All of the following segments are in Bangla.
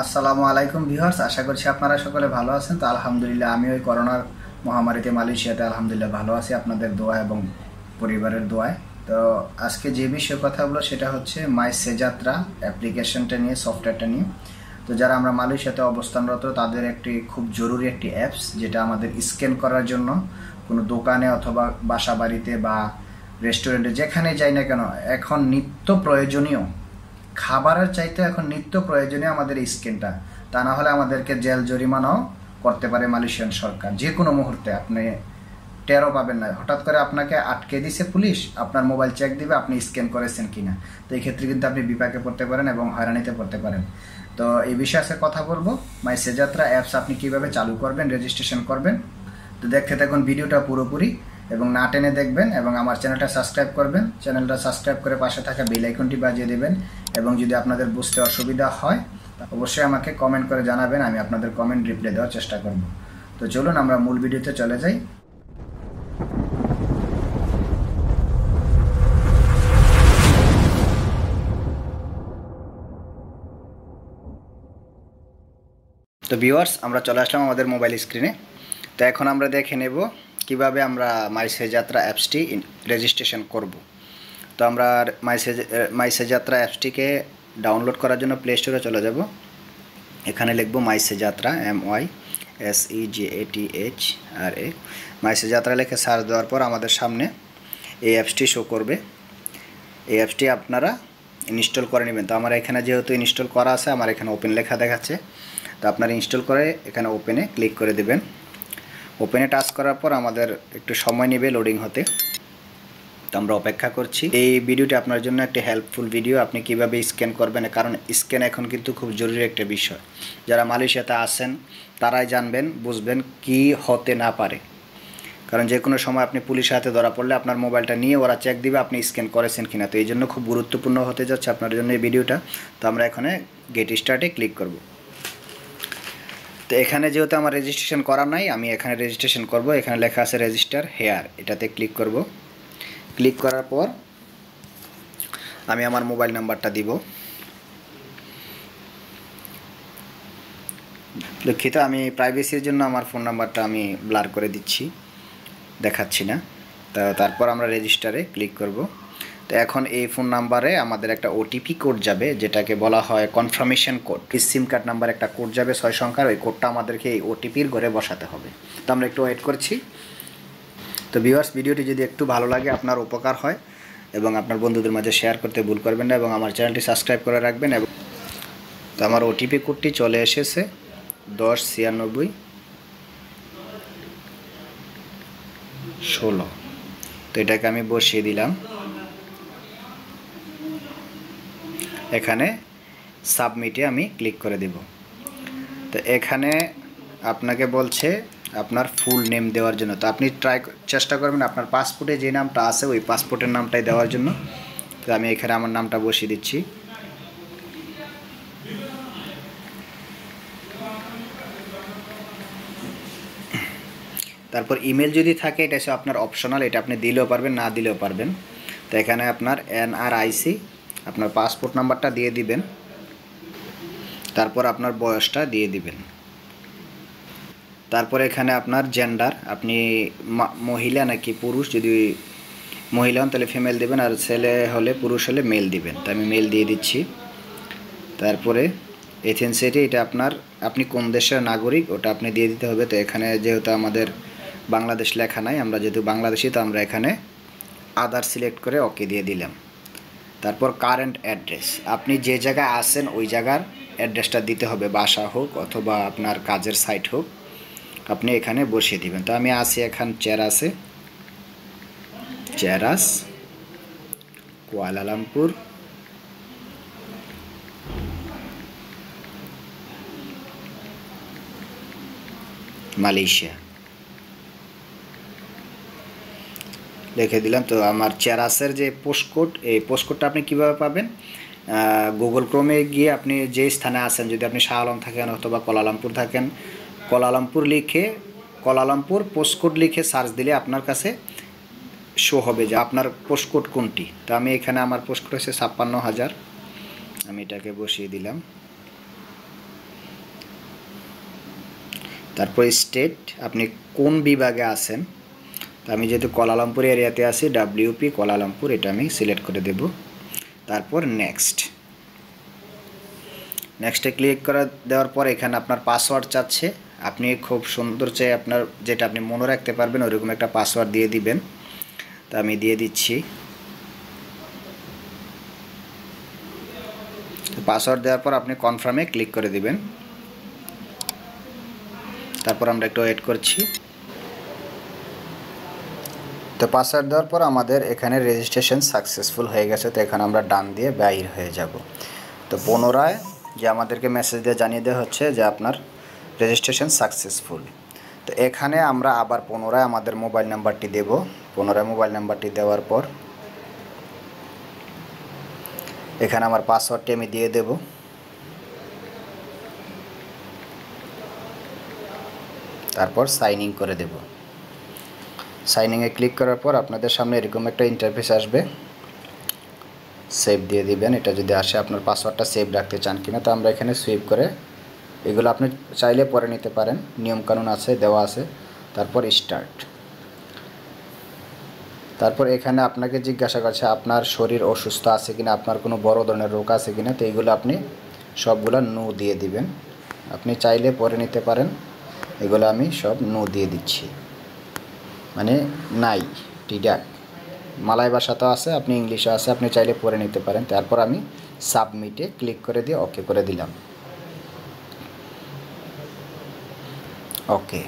আসসালামু আলাইকুম ভিউয়ার্স, আশা করছি আপনারা সকলে ভালো আছেন। তো আলহামদুলিল্লাহ আমি ওই করোনার মহামারীতে মালয়েশিয়াতে আলহামদুলিল্লাহ ভালো আছি আপনাদের দোয়া এবং পরিবারের দোয়ায়। তো আজকে যে বিষয়ে কথা বলবো সেটা হচ্ছে মাইসেযাত্রা অ্যাপ্লিকেশনটা নিয়ে, সফটওয়্যারটা নিয়ে। তো যারা আমরা মালয়েশিয়াতে অবস্থানরত তাদের একটি খুব জরুরি একটি অ্যাপস, যেটা আমাদের স্ক্যান করার জন্য কোনো দোকানে অথবা বাসা বাড়িতে বা রেস্টুরেন্টে যেখানে যাই না কেন এখন নিত্য প্রয়োজনীয়, খাবারের চাইতে এখন নিত্য প্রয়োজনীয় আমাদের এই স্ক্যানটা। তা না হলে আমাদেরকে জেল জরিমানাও করতে পারে মালয়েশিয়ান সরকার। যে কোনো মুহূর্তে আপনি টেরও পাবেন না, হঠাৎ করে আপনাকে আটকে দিছে পুলিশ, আপনার মোবাইল চেক দিবে আপনি স্ক্যান করেছেন কিনা। তো এই ক্ষেত্রে কিন্তু আপনি বিপাকে পড়তে পারেন এবং হয়রানিতে পড়তে পারেন। তো এই বিষয়ে আজকে কথা বলবো, মাইসেযাত্রা অ্যাপস আপনি কিভাবে চালু করবেন, রেজিস্ট্রেশন করবেন। তো দেখতে থাকুন ভিডিওটা পুরোপুরি এবং না টেনে দেখবেন, এবং আমার চ্যানেলটা সাবস্ক্রাইব করবেন। চ্যানেলটা সাবস্ক্রাইব করে পাশে থাকা বেল আইকনটি বাজিয়ে দেবেন, এবং যদি আপনাদের বুঝতে অসুবিধা হয় অবশ্যই আমাকে কমেন্ট করে জানাবেন, আমি আপনাদের কমেন্ট রিপ্লাই দেওয়ার চেষ্টা করব। তো চলুন আমরা মূল ভিডিওতে চলে যাই। তো ভিউয়ার্স, আমরা চলে আসলাম আমাদের মোবাইল স্ক্রিনে। তো এখন আমরা দেখে নেব কিভাবে আমরা মাইসেযাত্রা অ্যাপসটি রেজিস্ট্রেশন করব। তো আমরা মাইসেযাত্রা অ্যাপসটিকে ডাউনলোড করার জন্য প্লে স্টোরে চলে যাব। এখানে লিখব মাইসেযাত্রা, MySejahtera। মাইসেযাত্রা লিখে সার্চ দেওয়ার পর আমাদের সামনে এই অ্যাপসটি শো করবে। এই অ্যাপসটি আপনারা ইনস্টল করে নেবেন। তো আমার এখানে যেহেতু ইনস্টল করা আছে, আমার এখানে ওপেন লেখা দেখাচ্ছে। তো আপনারা ইনস্টল করে এখানে ওপেনে ক্লিক করে দেবেন। ওপেনে টাচ করার পর আমাদের একটু সময় নেবে লোডিং হতে, তো আমরা অপেক্ষা করছি। এই ভিডিওটি আপনার জন্য একটা হেল্পফুল ভিডিও, আপনি কিভাবে স্ক্যান করবেন, কারণ স্ক্যান এখন কিন্তু খুব জরুরি একটা বিষয়। যারা মালয়েশিয়াতে আছেন তারাই জানবেন, বুঝবেন কি হতে না পারে। কারণ যে কোনো সময় আপনি পুলিশের হাতে ধরা পড়লে আপনার মোবাইলটা নিয়ে ওরা চেক দিবে আপনি স্ক্যান করেছেন কিনা। তো এই জন্য খুব গুরুত্বপূর্ণ হতে যাচ্ছে আপনার জন্য এই ভিডিওটা। তো আমরা এখানে গেট স্টার্টে ক্লিক করব। তো এখানে যেহেতু আমার রেজিস্ট্রেশন করা নাই, আমি এখানে রেজিস্ট্রেশন করব। এখানে লেখা আছে রেজিস্টার হেয়ার, এটাতে ক্লিক করব। ক্লিক করার পর আমি আমার মোবাইল নাম্বারটা দিব। দুঃখিত, আমি প্রাইভেসির জন্য আমার ফোন নাম্বারটা আমি ব্লার করে দিচ্ছি, দেখাচ্ছি না। তো তারপর আমরা রেজিস্টারে ক্লিক করব। তো এখন এই ফোন নাম্বারে আমাদের একটা ওটিপি কোড যাবে, যেটাকে বলা হয় কনফার্মেশন কোড। সিম কার্ড নাম্বার একটা কোড যাবে 6 সংখ্যার, ওই কোডটা আমাদেরকে এই ওটিপির ঘরে বসাতে হবে। তো আমরা একটু ওয়েট করছি। তো ভিউয়ার্স, ভিডিওটি যদি একটু ভালো লাগে, আপনার উপকার হয়, এবং আপনার বন্ধুদের মাঝে শেয়ার করতে ভুল করবেন না, এবং আমার চ্যানেলটি সাবস্ক্রাইব করে রাখবেন। এবং তো আমার ওটিপি কোডটি চলে এসেছে 109616। তো এটাকে আমি বসিয়ে দিলাম। এখানে সাবমিটে আমি ক্লিক করে দেব। তো এখানে আপনাকে বলছে আপনার ফুল নেম দেওয়ার জন্য। তো আপনি চেষ্টা করবেন আপনার পাসপোর্টে যে নামটা আছে ওই পাসপোর্টের নামটাই দেওয়ার জন্য। তো আমি এখানে আমার নামটা বসিয়ে দিচ্ছি। তারপর ইমেল যদি থাকে, এটা হচ্ছে আপনার অপশনাল, এটা আপনি দিলেও পারবেন না দিলেও পারবেন। তো এখানে আপনার NRIC, আপনার পাসপোর্ট নাম্বারটা দিয়ে দিবেন, তারপর আপনার বয়সটা দিয়ে দিবেন। তারপর এখানে আপনার জেন্ডার, আপনি মহিলা নাকি পুরুষ, যদি মহিলা হন তাহলে ফিমেল দিবেন, আর ছেলে হলে পুরুষ হলে মেল দিবেন। তো আমি মেল দিয়ে দিচ্ছি। তারপরে এথেন্সিটি, এটা আপনি কোন দেশের নাগরিক ওটা আপনি দিয়ে দিতে হবে। তো এখানে যেহেতু আমাদের বাংলাদেশ লেখা নাই, আমরা যেহেতু বাংলাদেশি, তো আমরা এখানে আদার সিলেক্ট করে ওকে দিয়ে দিলাম। তারপর কারেন্ট অ্যাড্রেস, আপনি যে জায়গায় আছেন ওই জায়গার অ্যাড্রেসটা দিতে হবে, বাসা হোক অথবা আপনার কাজের সাইট হোক, আপনি এখানে বসিয়ে দিবেন। তো আমি আছি এখন চেরাস, কুয়ালালামপুর, মালয়েশিয়া লিখে দিলাম। তো আমার চেরাসের যে পোস্টকোড, এই পোস্টকোডটা আপনি কীভাবে পাবেন? গুগল ক্রোমে গিয়ে আপনি যে স্থানে আছেন, যদি আপনি শাহ আলম থাকেন অথবা কোয়ালালামপুর থাকেন, কোয়ালালামপুর পোস্টকোড লিখে সার্চ দিলে আপনার কাছে শো হবে যে আপনার পোস্টকোড কোনটি। তো আমি এখানে আমার পোস্টকোড হচ্ছে 56,000, আমি এটাকে বসিয়ে দিলাম। তারপর স্টেট, আপনি কোন বিভাগে আছেন। তো আমি যেহেতু কুয়ালালামপুর এরিয়াতে আছি, WP কুয়ালালামপুর, এটা আমি সিলেক্ট করে দেব। তারপর নেক্সটে ক্লিক করে দেওয়ার পর এখানে আপনার পাসওয়ার্ড চাচ্ছে। আপনি খুব সুন্দর চেয়ে আপনার যেটা আপনি মনে রাখতে পারবেন ওইরকম একটা পাসওয়ার্ড দিয়ে দিবেন। তো আমি দিয়ে দিচ্ছি। পাসওয়ার্ড দেওয়ার পর আপনি কনফার্মে ক্লিক করে দিবেন। তারপর আমরা একটু ওয়েট করছি। তো পাসওয়ার্ড দেওয়ার পর আমাদের এখানে রেজিস্ট্রেশন সাকসেসফুল হয়ে গেছে। তো এখানে আমরা ডান দিয়ে বাইর হয়ে যাব। তো পুনরায় যে আমাদেরকে মেসেজ দিয়ে জানিয়ে দেওয়া হচ্ছে যে আপনার রেজিস্ট্রেশন সাকসেসফুল। তো এখানে আমরা আবার পুনরায় আমাদের মোবাইল নাম্বারটি দেব। পুনরায় মোবাইল নাম্বারটি দেওয়ার পর এখানে আমার পাসওয়ার্ডটি আমি দিয়ে দেব। তারপর সাইন ইন করে দেব। সাইন ইনে ক্লিক করার পর আপনাদের সামনে এরকম একটা ইন্টারফেস আসবে। সেভ দিয়ে দিবেন। এটা যদি আসে আপনার পাসওয়ার্ডটা সেভ রাখতে চান কিনা। তো আমরা এখানে সেভ করে এগুলো আপনি চাইলে পরে নিতে পারেন, নিয়মকানুন আছে দেওয়া আছে। তারপর স্টার্ট। তারপর এখানে আপনাকে জিজ্ঞাসা করছে আপনার শরীর অসুস্থ আছে কিনা, আপনার কোনো বড় ধরনের রোগ আছে কিনা। তো এইগুলো আপনি সবগুলো নো দিয়ে দিবেন। আপনি চাইলে পরে নিতে পারেন, এগুলো আমি সব নো দিয়ে দিচ্ছি, মানে নাই টিডাক। মালয় ভাষাতেও আছে, আপনি ইংলিশে আছে, আপনি চাইলে পরে নিতে পারেন। তারপর আমি সাবমিটে ক্লিক করে দিয়ে ওকে করে দিলাম। ওকে,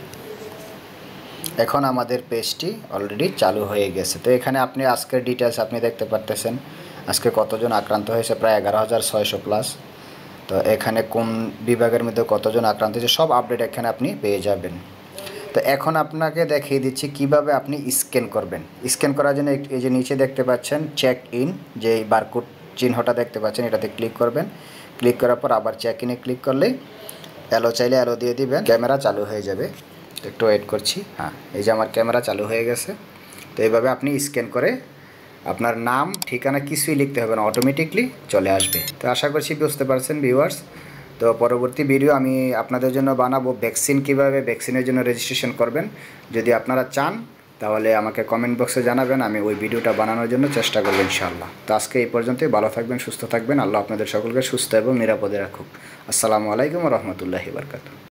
এখন আমাদের পেজটি অলরেডি চালু হয়ে গেছে। তো এখানে আপনি আজকের ডিটেলস আপনি দেখতে পারতেছেন। আজকে কতজন আক্রান্ত হয়েছে, প্রায় 11,600 প্লাস। তো এখানে কোন বিভাগের মধ্যে কতজন আক্রান্ত হয়েছে সব আপডেট এখানে আপনি পেয়ে যাবেন। তো এখন আপনাকে দেখিয়ে দিচ্ছি কিভাবে আপনি স্ক্যান করবেন। স্ক্যান করার জন্য এই যে নিচে দেখতে পাচ্ছেন চেক ইন, যে বারকোড চিহ্নটা দেখতে পাচ্ছেন, এটাতে ক্লিক করবেন। ক্লিক করার পর আবার চেক ইনে ক্লিক করলে অ্যালো চাইলে অ্যালো দিয়ে দিবেন, ক্যামেরা চালু হয়ে যাবে। একটু ওয়েট করছি। হ্যাঁ, এই যে আমার ক্যামেরা চালু হয়ে গেছে। তো এইভাবে আপনি স্ক্যান করে আপনার নাম ঠিকানা কিছুই লিখতে হবে না, অটোমেটিকলি চলে আসবে। তো আশা করছি বুঝতে পারছেন ভিউয়ার্স। তো পরবর্তী ভিডিও আমি আপনাদের জন্য বানাবো ভ্যাকসিন, কীভাবে ভ্যাকসিনের জন্য রেজিস্ট্রেশন করবেন। যদি আপনারা চান তাহলে আমাকে কমেন্ট বক্সে জানাবেন, আমি ওই ভিডিওটা বানানোর জন্য চেষ্টা করব ইনশাআল্লাহ। তো আজকে এই পর্যন্তই। ভালো থাকবেন, সুস্থ থাকবেন। আল্লাহ আপনাদের সকলকে সুস্থ এবং নিরাপদে রাখুক। আসসালামু আলাইকুম ওয়া রাহমাতুল্লাহি ওয়া বারাকাতুহু।